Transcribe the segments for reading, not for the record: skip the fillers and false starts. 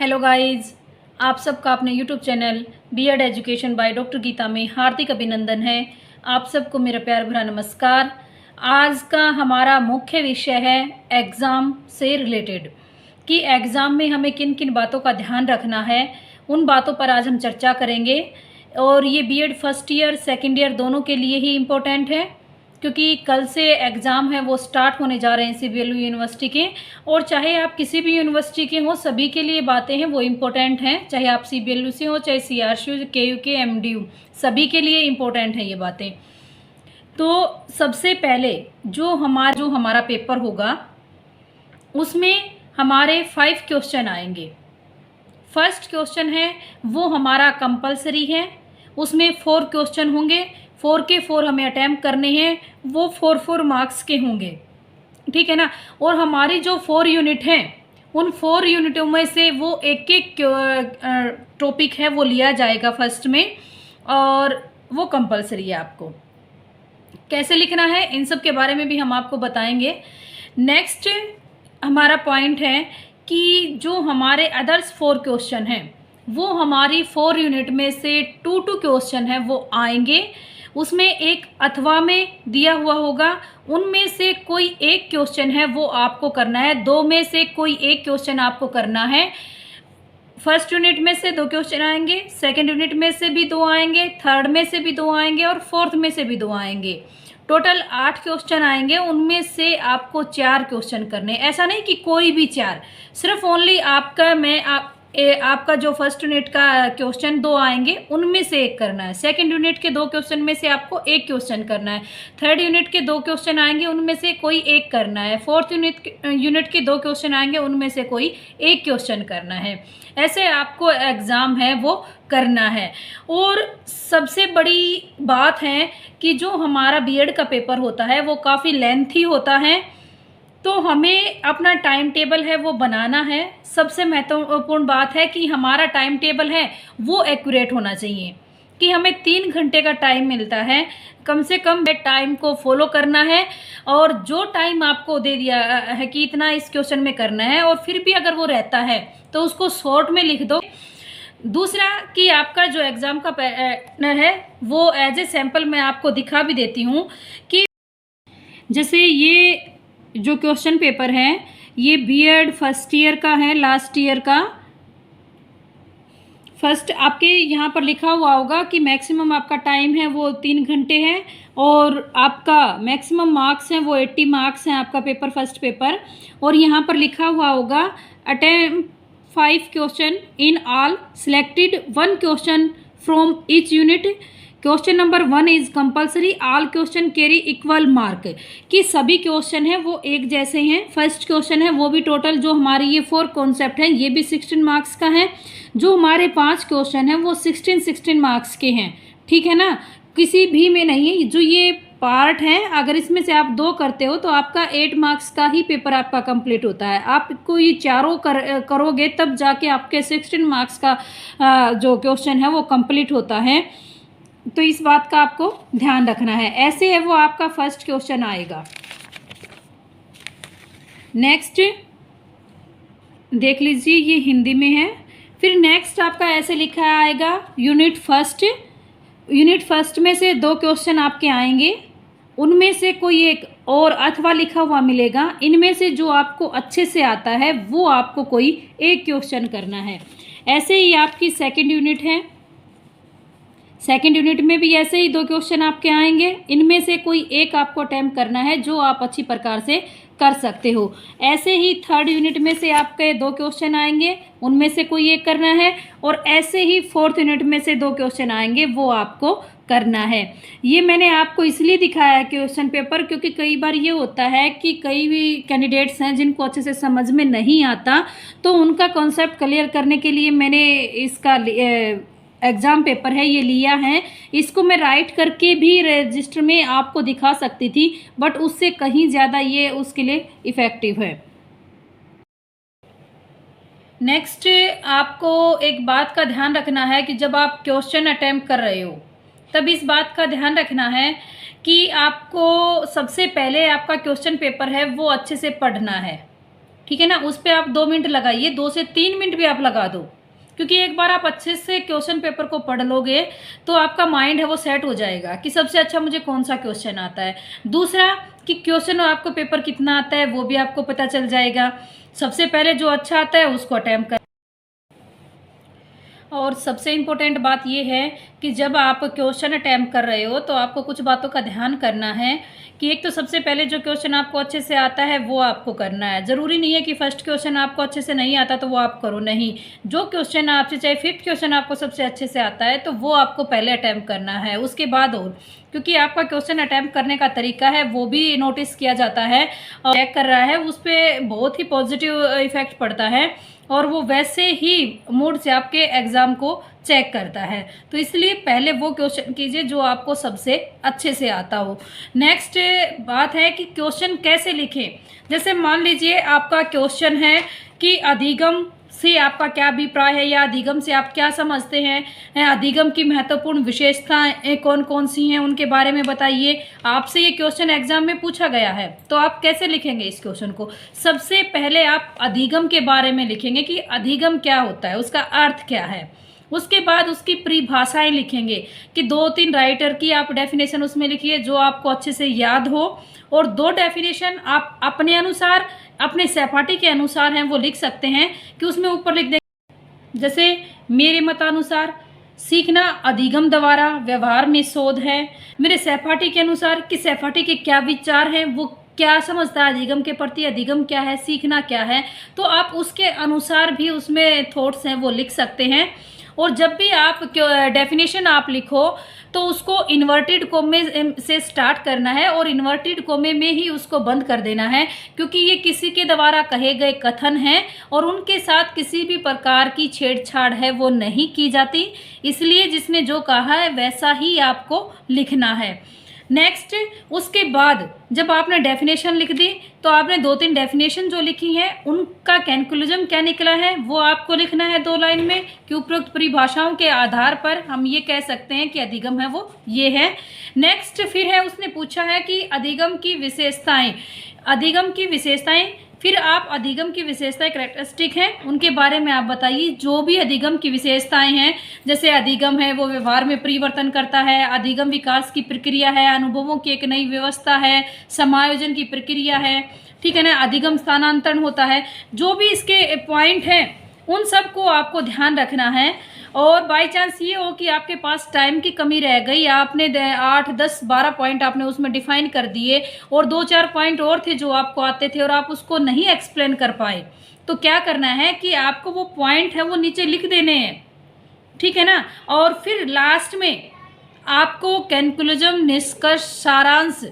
Hello guys, आप सबका अपने YouTube channel B Ed education by doctor Geeta में हार्दिक अभिनंदन है। आप सबको मेरा प्यार भरा नमस्कार। आज का हमारा मुख्य विषय है एग्ज़ाम से रिलेटेड कि एग्ज़ाम में हमें किन किन बातों का ध्यान रखना है, उन बातों पर आज हम चर्चा करेंगे। और ये B Ed first year second year दोनों के लिए ही इम्पोर्टेंट है, क्योंकि कल से एग्ज़ाम है वो स्टार्ट होने जा रहे हैं सीबीएलयू यूनिवर्सिटी के। और चाहे आप किसी भी यूनिवर्सिटी के हों, सभी के लिए बातें हैं वो इम्पोर्टेंट हैं, चाहे आप सीबीएलयू से हो, चाहे सीआरसीयू, केयूके, एमडीयू, सभी के लिए इम्पोर्टेंट हैं ये बातें। तो सबसे पहले जो हमारा पेपर होगा उसमें हमारे 5 क्वेश्चन आएंगे। फर्स्ट क्वेश्चन है वो हमारा कंपलसरी है, उसमें 4 क्वेश्चन होंगे। 4 के 4 हमें अटैम्प्ट करने हैं, वो 4 मार्क्स के होंगे, ठीक है ना। और हमारी जो 4 यूनिट हैं, उन 4 यूनिटों में से वो एक एक टॉपिक है वो लिया जाएगा फर्स्ट में, और वो कंपलसरी है। आपको कैसे लिखना है इन सब के बारे में भी हम आपको बताएंगे। नेक्स्ट हमारा पॉइंट है कि जो हमारे अदर्स 4 क्वेश्चन हैं वो हमारी 4 यूनिट में से 2 क्वेश्चन है वो आएंगे। उसमें एक अथवा में दिया हुआ होगा, उनमें से कोई एक क्वेश्चन है वो आपको करना है। 2 में से कोई एक क्वेश्चन आपको करना है। फर्स्ट यूनिट में से 2 क्वेश्चन आएंगे, सेकंड यूनिट में से भी 2 आएंगे, थर्ड में से भी 2 आएंगे और फोर्थ में से भी 2 आएंगे। टोटल 8 क्वेश्चन आएंगे, उनमें से आपको 4 क्वेश्चन करने। ऐसा नहीं कि कोई भी 4, सिर्फ ओनली आपका जो फर्स्ट यूनिट का क्वेश्चन 2 आएंगे उनमें से एक करना है। सेकंड यूनिट के 2 क्वेश्चन में से आपको एक क्वेश्चन करना है। थर्ड यूनिट के 2 क्वेश्चन आएंगे, उनमें से कोई एक करना है। फोर्थ यूनिट के 2 क्वेश्चन आएंगे, उनमें से कोई एक क्वेश्चन करना है। ऐसे आपको एग्ज़ाम है वो करना है। और सबसे बड़ी बात है कि जो हमारा बीएड का पेपर होता है वो काफ़ी लेंथी होता है, तो हमें अपना टाइम टेबल है वो बनाना है। सबसे महत्वपूर्ण बात है कि हमारा टाइम टेबल है वो एक्यूरेट होना चाहिए, कि हमें 3 घंटे का टाइम मिलता है, कम से कम टाइम को फॉलो करना है। और जो टाइम आपको दे दिया है कि इतना इस क्वेश्चन में करना है, और फिर भी अगर वो रहता है तो उसको शॉर्ट में लिख दो। दूसरा कि आपका जो एग्ज़ाम का पैटर्न है वो एज ए सैम्पल मैं आपको दिखा भी देती हूँ कि जैसे ये जो क्वेश्चन पेपर है ये बीएड फर्स्ट ईयर का है, लास्ट ईयर का। फर्स्ट आपके यहाँ पर लिखा हुआ होगा कि मैक्सिमम आपका टाइम है वो 3 घंटे है, और आपका मैक्सिमम मार्क्स हैं वो 80 मार्क्स हैं आपका पेपर फर्स्ट पेपर। और यहाँ पर लिखा हुआ होगा attempt 5 question in all, selected 1 question from each unit. Question number 1 is compulsory, all question carry equal mark, कि सभी क्वेश्चन हैं वो एक जैसे हैं। फर्स्ट क्वेश्चन है वो भी टोटल जो हमारे ये 4 कॉन्सेप्ट हैं ये भी 16 मार्क्स का है। जो हमारे 5 क्वेश्चन हैं वो 16 मार्क्स के हैं, ठीक है ना। किसी भी में नहीं है। जो ये पार्ट है अगर इसमें से आप 2 करते हो तो आपका 8 मार्क्स का ही पेपर आपका कंप्लीट होता है। आपको ये चारों करोगे तब जाके आपके 16 मार्क्स का जो क्वेश्चन है वो कंप्लीट होता है। तो इस बात का आपको ध्यान रखना है। ऐसे है वो आपका फर्स्ट क्वेश्चन आएगा। नेक्स्ट देख लीजिए, ये हिंदी में है। फिर नेक्स्ट आपका ऐसे लिखा आएगा यूनिट फर्स्ट। यूनिट फर्स्ट में से 2 क्वेश्चन आपके आएंगे, उनमें से कोई एक और अथवा लिखा हुआ मिलेगा। इनमें से जो आपको अच्छे से आता है वो आपको कोई एक क्वेश्चन करना है। ऐसे ही आपकी सेकंड यूनिट है, सेकेंड यूनिट में भी ऐसे ही 2 क्वेश्चन आपके आएंगे, इनमें से कोई एक आपको अटैम्प्ट करना है जो आप अच्छी प्रकार से कर सकते हो। ऐसे ही थर्ड यूनिट में से आपके 2 क्वेश्चन आएंगे, उनमें से कोई एक करना है। और ऐसे ही फोर्थ यूनिट में से 2 क्वेश्चन आएंगे वो आपको करना है। ये मैंने आपको इसलिए दिखाया है क्वेश्चन पेपर, क्योंकि कई बार ये होता है कि कई भी कैंडिडेट्स हैं जिनको अच्छे से समझ में नहीं आता, तो उनका कॉन्सेप्ट क्लियर करने के लिए मैंने इसका एग्ज़ाम पेपर है ये लिया है। इसको मैं राइट करके भी रजिस्टर में आपको दिखा सकती थी, बट उससे कहीं ज़्यादा ये उसके लिए इफ़ेक्टिव है। नेक्स्ट आपको एक बात का ध्यान रखना है कि जब आप क्वेश्चन अटैम्प्ट कर रहे हो तब इस बात का ध्यान रखना है कि आपको सबसे पहले आपका क्वेश्चन पेपर है वो अच्छे से पढ़ना है, ठीक है ना, उस पर आप 2 मिनट लगाइए, 2 से 3 मिनट भी आप लगा दो, क्योंकि एक बार आप अच्छे से क्वेश्चन पेपर को पढ़ लोगे तो आपका माइंड है वो सेट हो जाएगा कि सबसे अच्छा मुझे कौन सा क्वेश्चन आता है। दूसरा कि क्वेश्चन आपको पेपर कितना आता है वो भी आपको पता चल जाएगा। सबसे पहले जो अच्छा आता है उसको अटेम्प्ट कर। और सबसे इम्पोर्टेंट बात ये है कि जब आप क्वेश्चन अटैम्प्ट कर रहे हो तो आपको कुछ बातों का ध्यान करना है कि एक तो सबसे पहले जो क्वेश्चन आपको अच्छे से आता है वो आपको करना है। ज़रूरी नहीं है कि फर्स्ट क्वेश्चन आपको अच्छे से नहीं आता तो वो आप करो, नहीं, जो क्वेश्चन आपसे, चाहे 5th क्वेश्चन आपको सबसे अच्छे से आता है तो वो आपको पहले अटैम्प्ट करना है, उसके बाद और, क्योंकि आपका क्वेश्चन अटैम्प्ट करने का तरीका है वो भी नोटिस किया जाता है और चेक कर रहा है, उस पर बहुत ही पॉजिटिव इफेक्ट पड़ता है और वो वैसे ही मूड से आपके एग्ज़ाम को चेक करता है। तो इसलिए पहले वो क्वेश्चन कीजिए जो आपको सबसे अच्छे से आता हो। नेक्स्ट बात है कि क्वेश्चन कैसे लिखें। जैसे मान लीजिए आपका क्वेश्चन है कि अधिगम से आपका क्या अभिप्राय है या अधिगम से आप क्या समझते हैं, अधिगम की महत्वपूर्ण विशेषताएं कौन कौन सी हैं उनके बारे में बताइए। आपसे ये क्वेश्चन एग्जाम में पूछा गया है तो आप कैसे लिखेंगे इस क्वेश्चन को। सबसे पहले आप अधिगम के बारे में लिखेंगे कि अधिगम क्या होता है, उसका अर्थ क्या है। उसके बाद उसकी परिभाषाएं लिखेंगे कि 2-3 राइटर की आप डेफिनेशन उसमें लिखिए जो आपको अच्छे से याद हो, और 2 डेफिनेशन आप अपने अनुसार, अपने सहपाठी के अनुसार हैं वो लिख सकते हैं कि उसमें ऊपर लिख देंगे। जैसे मेरे मतानुसार सीखना अधिगम द्वारा व्यवहार में शोध है। मेरे सहपाठी के अनुसार कि सहपाठी के क्या विचार हैं, वो क्या समझता है अधिगम के प्रति, अधिगम क्या है, सीखना क्या है, तो आप उसके अनुसार भी उसमें थॉट्स हैं वो लिख सकते हैं। और जब भी आप डेफिनेशन आप लिखो तो उसको इन्वर्टेड कोमे से स्टार्ट करना है और इन्वर्टेड कोमे में ही उसको बंद कर देना है, क्योंकि ये किसी के द्वारा कहे गए कथन हैं और उनके साथ किसी भी प्रकार की छेड़छाड़ है वो नहीं की जाती, इसलिए जिसने जो कहा है वैसा ही आपको लिखना है। नेक्स्ट, उसके बाद जब आपने डेफिनेशन लिख दी तो आपने 2-3 डेफिनेशन जो लिखी हैं उनका कंक्लूजन क्या निकला है वो आपको लिखना है 2 लाइन में कि उपरोक्त परिभाषाओं के आधार पर हम ये कह सकते हैं कि अधिगम है वो ये है। नेक्स्ट फिर है, उसने पूछा है कि अधिगम की विशेषताएं, अधिगम की विशेषताएं, फिर आप अधिगम की विशेषताएं कैरेक्टरिस्टिक हैं उनके बारे में आप बताइए। जो भी अधिगम की विशेषताएं हैं, जैसे अधिगम है वो व्यवहार में परिवर्तन करता है, अधिगम विकास की प्रक्रिया है, अनुभवों की एक नई व्यवस्था है, समायोजन की प्रक्रिया है, ठीक है ना, अधिगम स्थानांतरण होता है। जो भी इसके पॉइंट हैं उन सब को आपको ध्यान रखना है। और बाय चांस ये हो कि आपके पास टाइम की कमी रह गई, आपने 8, 10, 12 पॉइंट आपने उसमें डिफाइन कर दिए और 2-4 पॉइंट और थे जो आपको आते थे और आप उसको नहीं एक्सप्लेन कर पाए, तो क्या करना है कि आपको वो पॉइंट है वो नीचे लिख देने हैं, ठीक है ना। और फिर लास्ट में आपको कंक्लूजन, निष्कर्ष, सारांश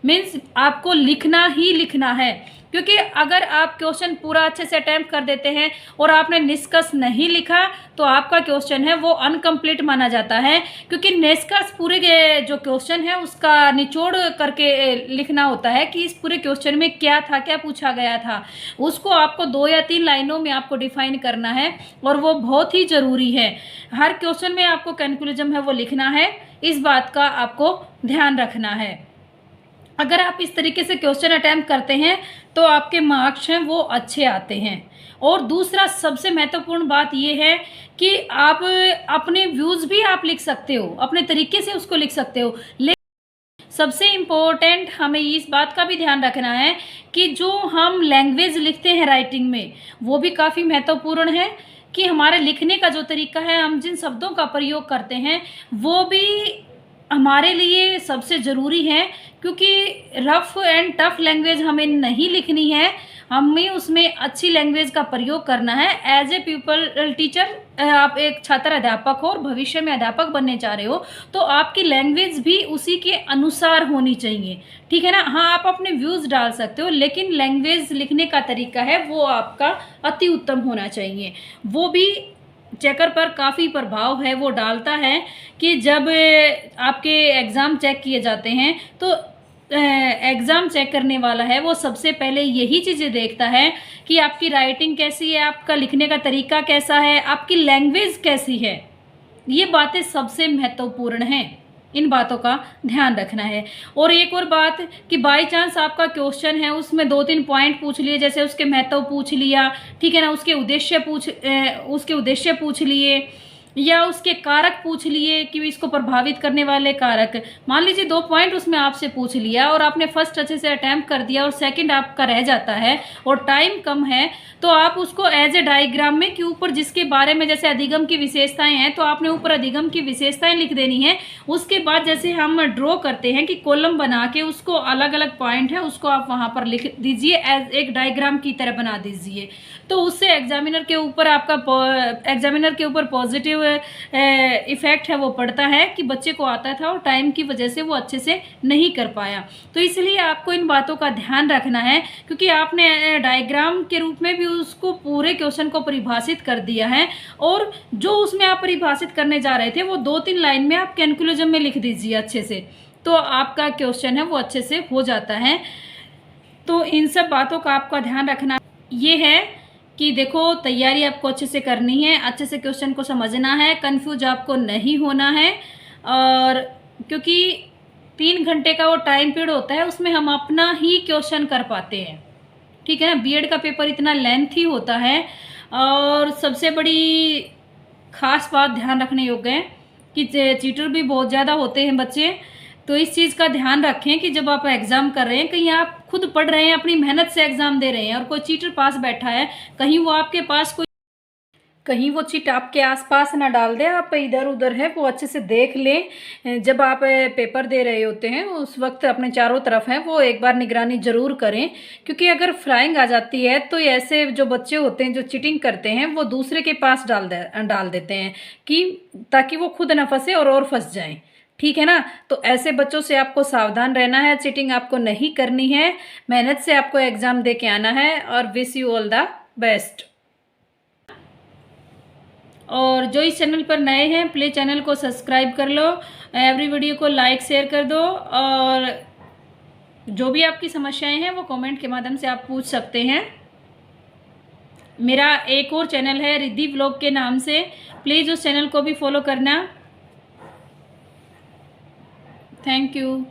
मीन्स आपको लिखना ही लिखना है, क्योंकि अगर आप क्वेश्चन पूरा अच्छे से अटेम्प्ट कर देते हैं और आपने निष्कर्ष नहीं लिखा तो आपका क्वेश्चन है वो अनकम्प्लीट माना जाता है, क्योंकि निष्कर्ष पूरे जो क्वेश्चन है उसका निचोड़ करके लिखना होता है कि इस पूरे क्वेश्चन में क्या था, क्या पूछा गया था, उसको आपको 2 या 3 लाइनों में आपको डिफाइन करना है और वो बहुत ही ज़रूरी है। हर क्वेश्चन में आपको कंक्लूजन है वो लिखना है, इस बात का आपको ध्यान रखना है। अगर आप इस तरीके से क्वेश्चन अटैम्प्ट करते हैं तो आपके मार्क्स हैं वो अच्छे आते हैं। और दूसरा सबसे महत्वपूर्ण बात ये है कि आप अपने व्यूज़ भी आप लिख सकते हो, अपने तरीके से उसको लिख सकते हो, लेकिन सबसे इम्पोर्टेंट हमें इस बात का भी ध्यान रखना है कि जो हम लैंग्वेज लिखते हैं राइटिंग में वो भी काफ़ी महत्वपूर्ण है, कि हमारे लिखने का जो तरीका है, हम जिन शब्दों का प्रयोग करते हैं वो भी हमारे लिए सबसे ज़रूरी है, क्योंकि रफ एंड टफ लैंग्वेज हमें नहीं लिखनी है, हमें उसमें अच्छी लैंग्वेज का प्रयोग करना है। एज ए पीपल टीचर, आप एक छात्र अध्यापक हो और भविष्य में अध्यापक बनने जा रहे हो तो आपकी लैंग्वेज भी उसी के अनुसार होनी चाहिए, ठीक है ना। हाँ, आप अपने व्यूज़ डाल सकते हो लेकिन लैंग्वेज लिखने का तरीका है वो आपका अति उत्तम होना चाहिए। वो भी चेकर पर काफ़ी प्रभाव है वो डालता है कि जब आपके एग्ज़ाम चेक किए जाते हैं तो एग्ज़ाम चेक करने वाला है वो सबसे पहले यही चीज़ें देखता है कि आपकी राइटिंग कैसी है, आपका लिखने का तरीका कैसा है, आपकी लैंग्वेज कैसी है। ये बातें सबसे महत्वपूर्ण हैं, इन बातों का ध्यान रखना है। और एक और बात कि बाई चांस आपका क्वेश्चन है उसमें 2-3 पॉइंट पूछ लिए, जैसे उसके महत्व पूछ लिया, ठीक है ना, उसके उद्देश्य पूछ लिए, या उसके कारक पूछ लिए कि इसको प्रभावित करने वाले कारक। मान लीजिए 2 पॉइंट उसमें आपसे पूछ लिया और आपने फर्स्ट अच्छे से अटेम्प्ट कर दिया और सेकंड आपका रह जाता है और टाइम कम है, तो आप उसको एज ए डायग्राम में कि ऊपर जिसके बारे में, जैसे अधिगम की विशेषताएं हैं तो आपने ऊपर अधिगम की विशेषताएं लिख देनी है। उसके बाद जैसे हम ड्रॉ करते हैं कि कॉलम बना के उसको अलग अलग पॉइंट है उसको आप वहां पर लिख दीजिए, एज एक डायग्राम की तरह बना दीजिए। तो उससे एग्जामिनर के ऊपर पॉजिटिव इफेक्ट है वो पड़ता है कि बच्चे को आता था और टाइम की वजह से वो अच्छे से नहीं कर पाया। तो इसलिए आपको इन बातों का ध्यान रखना है, क्योंकि आपने डायग्राम के रूप में भी उसको पूरे क्वेश्चन को परिभाषित कर दिया है, और जो उसमें आप परिभाषित करने जा रहे थे वो 2-3 लाइन में आप कैलकुलम में लिख दीजिए अच्छे से, तो आपका क्वेश्चन है वो अच्छे से हो जाता है। तो इन सब बातों का आपका ध्यान रखना ये है कि देखो, तैयारी आपको अच्छे से करनी है, अच्छे से क्वेश्चन को समझना है, कंफ्यूज आपको नहीं होना है। और क्योंकि 3 घंटे का वो टाइम पीरियड होता है उसमें हम अपना ही क्वेश्चन कर पाते हैं, ठीक है ना। बीएड का पेपर इतना लेंथी होता है, और सबसे बड़ी खास बात ध्यान रखने योग्य है कि चीटर भी बहुत ज़्यादा होते हैं बच्चे। तो इस चीज़ का ध्यान रखें कि जब आप एग्ज़ाम कर रहे हैं, कहीं आप खुद पढ़ रहे हैं, अपनी मेहनत से एग्ज़ाम दे रहे हैं और कोई चीटर पास बैठा है, कहीं वो चीट आपके आसपास ना डाल दे, आप इधर उधर है वो अच्छे से देख लें। जब आप पेपर दे रहे होते हैं उस वक्त अपने चारों तरफ है वो एक बार निगरानी ज़रूर करें, क्योंकि अगर फ्लाइंग आ जाती है तो ऐसे जो बच्चे होते हैं जो चीटिंग करते हैं वो दूसरे के पास डाल देते हैं कि ताकि वो खुद ना फंसे और फंस जाएं, ठीक है ना। तो ऐसे बच्चों से आपको सावधान रहना है, चीटिंग आपको नहीं करनी है, मेहनत से आपको एग्ज़ाम दे के आना है, और wish you all the best. और जो इस चैनल पर नए हैं प्लीज़ चैनल को सब्सक्राइब कर लो, एवरी वीडियो को लाइक शेयर कर दो, और जो भी आपकी समस्याएं हैं वो कमेंट के माध्यम से आप पूछ सकते हैं। मेरा एक और चैनल है रिद्धि व्लॉग के नाम से, प्लीज़ उस चैनल को भी फॉलो करना। Thank you.